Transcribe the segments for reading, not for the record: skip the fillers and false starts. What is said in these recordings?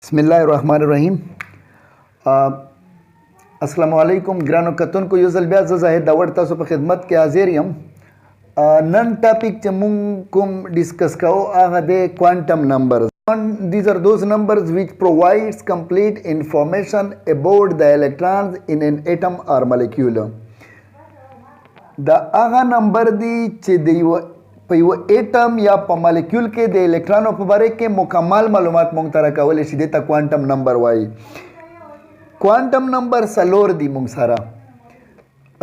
बिस्मिल्लाहिर्रहमानिर्रहीम। अस्सलामु अलैकुम ग्रानो कतन को युजल ब्याज जाहिद दावड़ता सो खिदमत के हाजिर यम नन टॉपिक च मुंकुम डिस्कस काओ आगा दे quantum numbers. These are those numbers which provides complete information about the electrons in an atom or molecule. The आगा नंबर दी चे देव په एटम या په مالیکول کې د الکترونو په باره کې مکمل معلومات مونږ ته راکولی شي. دې ته کوانټم نمبر وایي. کوانټم نمبر څلور دي مونږ سره.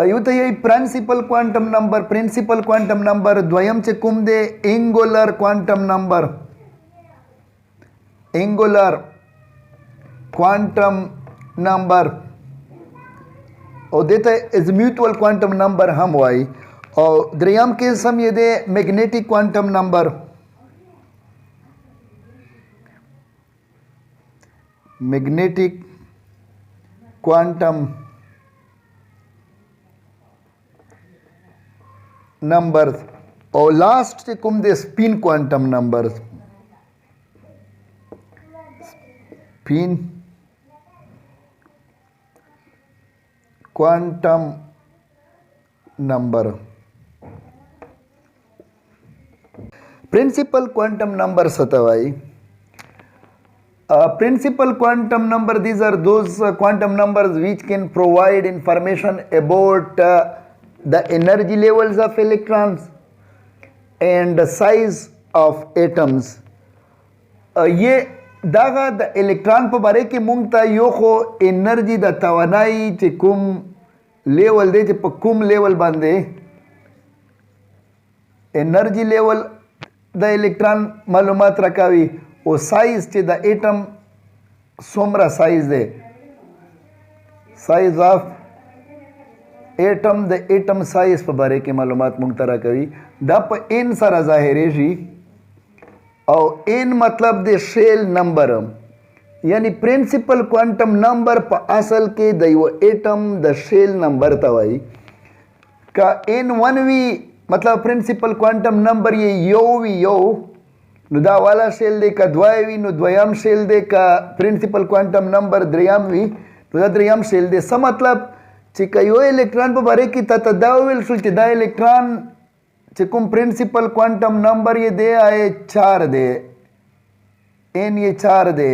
یو ته یې پرنسپل کوانټم نمبر. پرنسپل کوانټم نمبر دویم چې کوم دی انګولر کوانټم نمبر. انګولر کوانټم نمبر او دې ته ازمیوتول کوانټم نمبر هم وایي. और द्रियम किस्म ये दे magnetic quantum number. Magnetic quantum number और लास्ट से कुम दे spin quantum number. Spin quantum number. Principal quantum numbers satavai. Principal quantum number, these are those quantum numbers which can provide information about the energy levels of electrons and the size of atoms. ये दागा the electron पे बारे के मुंग ता यो खो energy the तवानाई चे कुम लेवल दे चे कुम लेवल बांधे एनर्जी लेवल द इलेक्ट्रॉन मालूमात रखावी वो साइज चे द एटम सोमरा साइज दे size of atom the atom size पर बारे के मालूमात मुंगता रखावी दप एन सारा जाहिर जी और एन मतलब दे शेल नंबर यानी प्रिंसिपल क्वांटम नंबर पर असल के दैव एटम द शेल नंबर तवाई का एन वन वी मतलब प्रिंसिपल क्वांटम नंबर ये यो वी यो नुदा वाला शेल दे का द्वयवी नु द्वयम शेल दे का प्रिंसिपल क्वांटम नंबर द्रयम वी नुदा द्रयम शेल दे स मतलब चिका यो इलेक्ट्रॉन पर बारे की तत दाविल सुल दा इलेक्ट्रॉन चिकुम प्रिंसिपल क्वांटम नंबर ये दे आए 4 दे एन ये 4 दे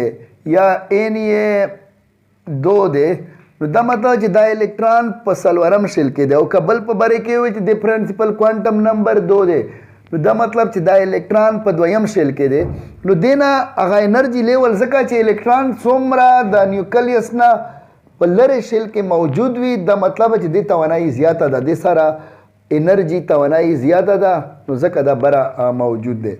या एन ये 2 दे दा मतलब दा इलेक्ट्रॉन पर सलवरम शेल के दे और कबल पर बारे के हुए दे प्रिंसिपल क्वांटम नंबर 2 दे दा मतलब दा इलेक्ट्रॉन पर द्वयम शेल के दे नो देना अगा एनर्जी लेवल जका चे इलेक्ट्रॉन सोमरा द न्यूक्लियस ना पल्लरे शेल के मौजूद वी दा मतलब दे तवानाई ज्यादा दा दे सारा एनर्जी तवानाई ज्यादा दा नो जका दा बरा मौजूद दे.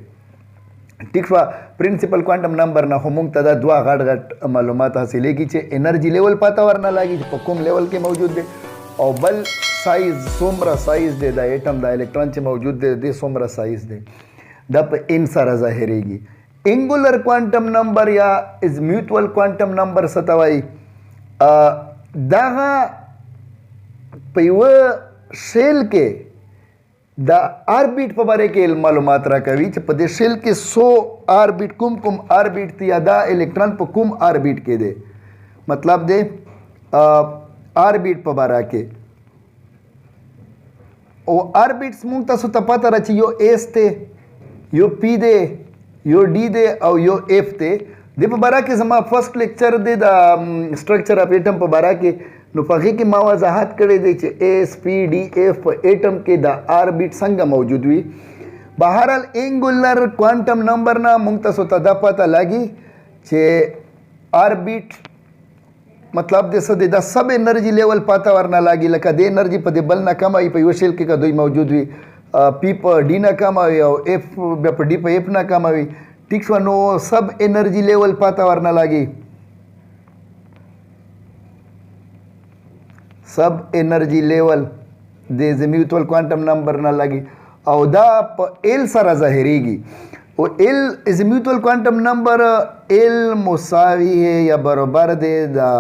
ठीक बा. प्रिंसिपल क्वांटम नंबर ना होमुंग तदा दुआ घाट घाट मालूमात हासिलेगी चे एनर्जी लेवल पातावर ना लागी पकुम लेवल के मौजूद दे और बल साइज सोमरा साइज दे दा एटम दा इलेक्ट्रॉन चे मौजूद दे सोमरा साइज दे दप इन सारा जाहिरेगी. एंगुलर क्वांटम नंबर या इज म्यूचुअल क्वांटम नंबर सतवाई दागा पैव शेल के द आर्बिट पर बारे के मालूमात रखवी पदे शेल के 100 आर्बिट कुम आर्बिट तिया दा इलेक्ट्रॉन पर कुम आर्बिट के दे मतलब दे आर्बिट पर बारा के ओ आर्बिट्स मुंग तसु तपाता रची यो एस ते यो पी दे यो डी दे और यो एफ ते दे पर बारा के समा first lecture they the structure of atom पर बारा के नुफाकी की माँ वजाहत करे दे चे S P D F atom के द आर्बिट संग मौजूद हुई. बहरहाल एंगुलर क्वांटम नंबर ना मुंगतसो तदा पता लगी चे आर्बिट मतलब दे सदे द सब एनर्जी लेवल पाता वरना लागी लका दे एनर्जी पर दे बल ना कम आई पे योशेल के का दोई मौजूद हुई पी पर डी ना कम आई और एफ पर डी पर एफ ना कम आई. ठीक नो सब एनर्जी लेवल पाता वरना लागी सब एनर्जी लेवल दे म्यूचुअल क्वांटम नंबर ना लगी और दा एल सारा जाहिरेगी वो L is mutual quantum number L मुसावी है या बराबर दे दा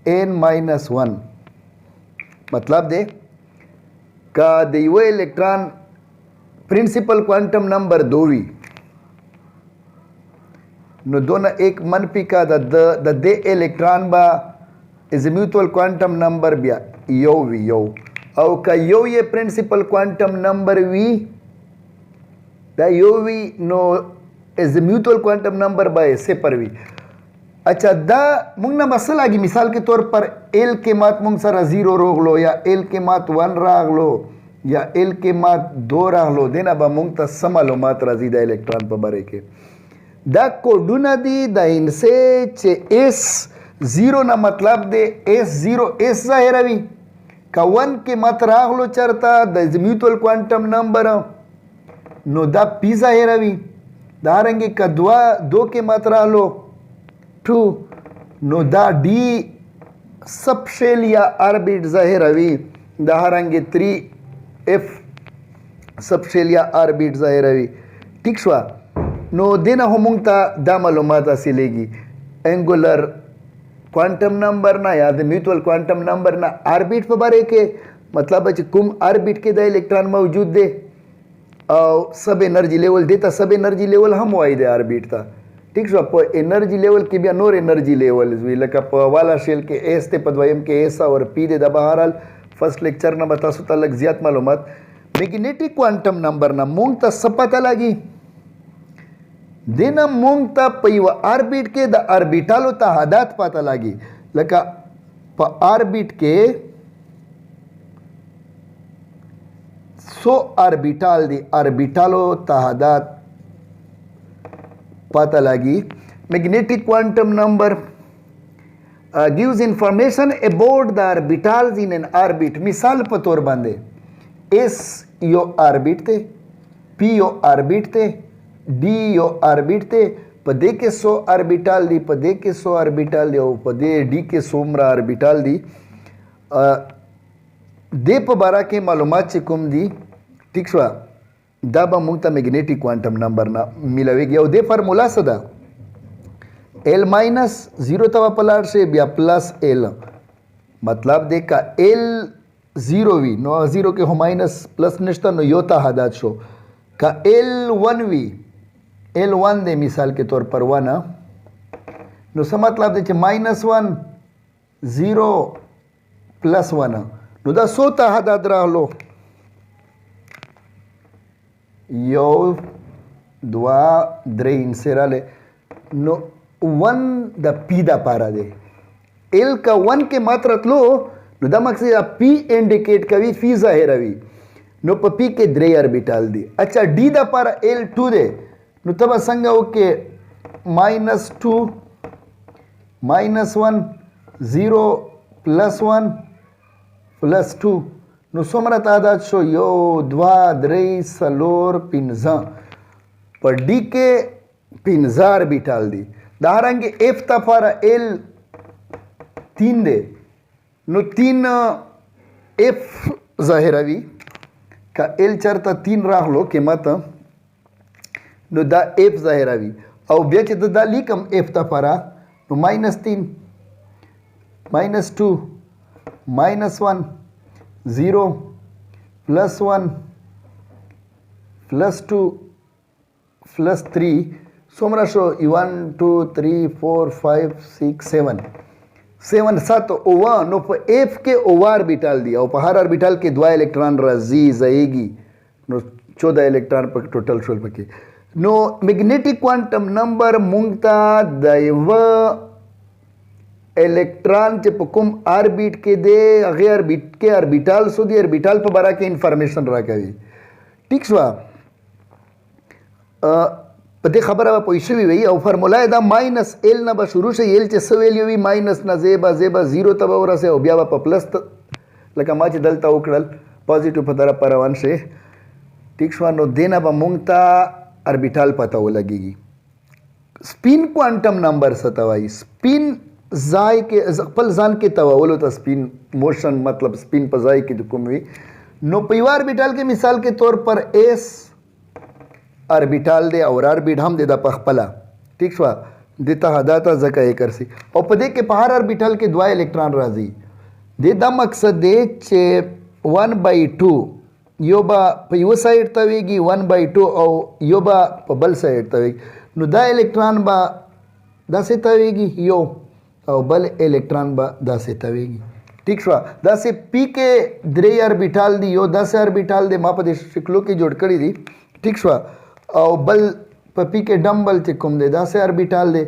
n-1 मतलब दे का दे वो इलेक्ट्रॉन प्रिंसिपल क्वांटम नंबर 2 वी نو دونه ایک منفی کا د دې الکترون با ازمیوتول کوانټم نمبر بیا یو وی یو او که یو یې پرنسپل کوانټم نمبر وی دا یو وی نو ازمیوتول کوانټم نمبر به صفر وی. اچھا دا مونږ نه مسله لګي مثال کے طور پر ایل کې مات مونږ سره 0 راغلو یا ایل کې مات 1 راغلو یا ایل کې مات 2 راغلو دینه به مونږ ته سم معلومات راځي د الکترون په باره کې. دا کوډونه دي د انسه چې اس 0 نه مطلب دی اس 0 اس ظاهروي که 1 کې مات راغلو چرته د ازمیوتول کوانټم نمبر نو دا پی ظاهروي. دارنګه که 2 کې مات راغلو 2 نو دا डी सब शेल या ऑर्बिट ظاهروي. دارنګه 3f सब शेल या ऑर्बिट ظاهروي. ٹھیک شو نو دینه هم ته دا معلومات حاصلېږي انګولر کوانټم نمبر نه یا د میوچوال کوانټم نمبر نه آربیټ په باره کې مطلب چې کوم آربیټ کې د الکترون موجود دی او سب انرژي لیول دیتا سب انرژي لیول هم وایي د آربیټ ته. ٹھیک شو په انرژي لیول کې بیا نور انرژي لیول وی لکه په والا شیل کې ایس ته په دویم کې ایس او پی د بهرحال فرست لیکچر نه به تاسو ته لږ زیات معلومات. میګنیټیک کوانټم نمبر نه مونږ ته څه پته لګي دینه مونږ ته په یو آربیټ کې د آربیټالو تحادات پته لګي لکه په آربیټ کې 100 آربیټال دي آربیټالو تحادات پته لګي. میګنیټیک کوانټم نمبر gives information about the orbitals in an orbit. مثال په تور باندې S یو آربیټ ته P یو آربیټ ته D یو آربیټ ته په دې کې 100 آربیټال دي په دې کې 100 آربیټال دي او په دې D کې څومره آربیټال دي دې په باره کې معلومات چې کوم دي ٹھیک شو دا به مونږ ته میګنیټیک کوانټم نمبر نه ملويږي. او دې فارمولا څه ده L ماینس 0 ته پلاړ شي بیا پلس L مطلب دې کا L 0 وی نو 0 کې هم ماینس پلس نشته نو یو ته حدات شو کا L 1 وی L 1 دې مثال کے طور پر 1 نو څه مطلب دی چې ماینس 1 0 پلس 1 نو دا 100 ته حدات راغلو یو 2 3 انسراله نو 1 د پی د پاره دی ال کا 1 کې ماتره تلو نو دا مقصد پی انډیکیټ کوي فی ظاهروي نو په پی کې 3 آربیټال دي. اچھا डी د پاره ال 2 دی نو تب څنګه وکې ماینس 2 ماینس 1 0 پلس 1 پلس 2 نو څومره تعداد شو یو 2 3 4 5 په डी کې 15 آربیټال دي. دارنګه اف ته پر ال 3 دی نو 3 اف ظاهروي کا ال چرته 3 راغلو قیمت نو دا اف ظاهروي او بیا چې دا لیکم اف ته پر نو ماینس 3 ماینس 2 ماینس 1 0 प्लस 1 प्लस 2 प्लस 3 څومره شو 1 2 3 4 5 6 7 7 اوه نو په اف کې اوه آربیټال دي او په هر آربیټال کې 2 الکترون راځي ځایږي نو 14 الکترون په ټوټل شول پکې. نو میګنیټیک کوانټم نمبر مونږ ته د یو الکترون چې په کوم آربیټ کې دی هغه آربیټ کې آربیټال سو دی آربیټال په باره کې انفارمیشن راکوي. ٹھیک شو په دې خبره به پوه شوي وي او فارمولا دا ماینس ال نه به شروع شي ال چې څه ویلیو وي ماینس نه زیبه 0 ته به ورسې او بیا به په پلس لکه ما چې دلته وکړل پازیټیو په طرف روان شي. ٹھیک شو نو دې نه به مونږ ته آربیټال پته ولګېږي. سپین کوانټم نمبر څه ته وایي سپین ځای کې خپل ځان کې تواولو ته سپین موشن مطلب سپین په ځای کې د کوم وي نو په یو آربیټال کې مثال کے طور پر ایس آربیټال دی او آربیټ هم دی د پخپله ٹھیک شو د تحاداته ځکه یې کرسي او په دې کې په هر آربیټال کې 2 الکترون راځي. د دا مقصد دی چې 1/2 یو به په یو سایډ ته ویږي 1/2 او یو به په بل سایډ ته ویږي نو دا الکترون به داسې تاویږي یو او بل الکترون به داسې تاویږي. ټیک شوه. داسې پی کې 3 اربیټال دي، یو داسې اربیټال دی ما په دې شکلو کې جوړ کړي دي. ټیک شوه. او بل په پی کې ډمبل چې کوم دی داسې اربیټال دی.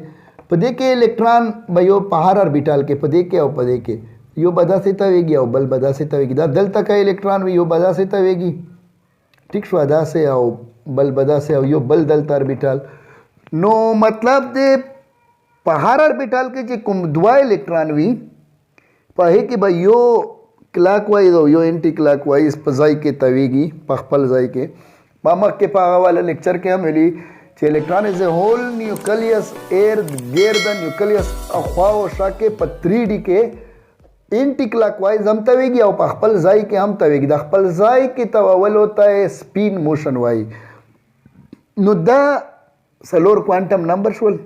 په دې کې الکترون به یو په هر اربیټال کې په دې کې او په دې کې یو به داسې تاویږي او بل به داسې تاویږي. دا دلته که الکترون وي یو به داسې تاویږي. ټیک شوه. داسې او بل به داسې او یو بل دلته اربیټال. نو مطلب دی په هر اربیټال کې چې کوم 2 الکترون وي په هغې کې به یو کلاک وایز او یو انټي کلاک وایز په ځای کې تاویږي په خپل ځای کې. ما مخکې په هغه والا لیکچر کې هم ویلي چې الکترون از ا هول نیوکلیس ګیر د نیوکلیس خوا او شا کې په 3D کې انټي کلاک وایز هم تاویږي او په خپل ځای کې هم تاویږي. د خپل ځای کې تاول ہوتا ہے سپین موشن وایي. نو دا 4 کوانټم نمبر شول.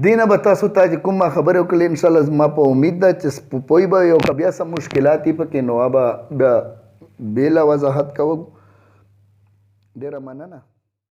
دینه به تاسو ته چې کومه خبرې وکړلې انشاءالله ما په امید ده چې پوی به یو که بیا څه مشکلات وي پکې نو به بېله وضاحت کوو. ډېره مننه.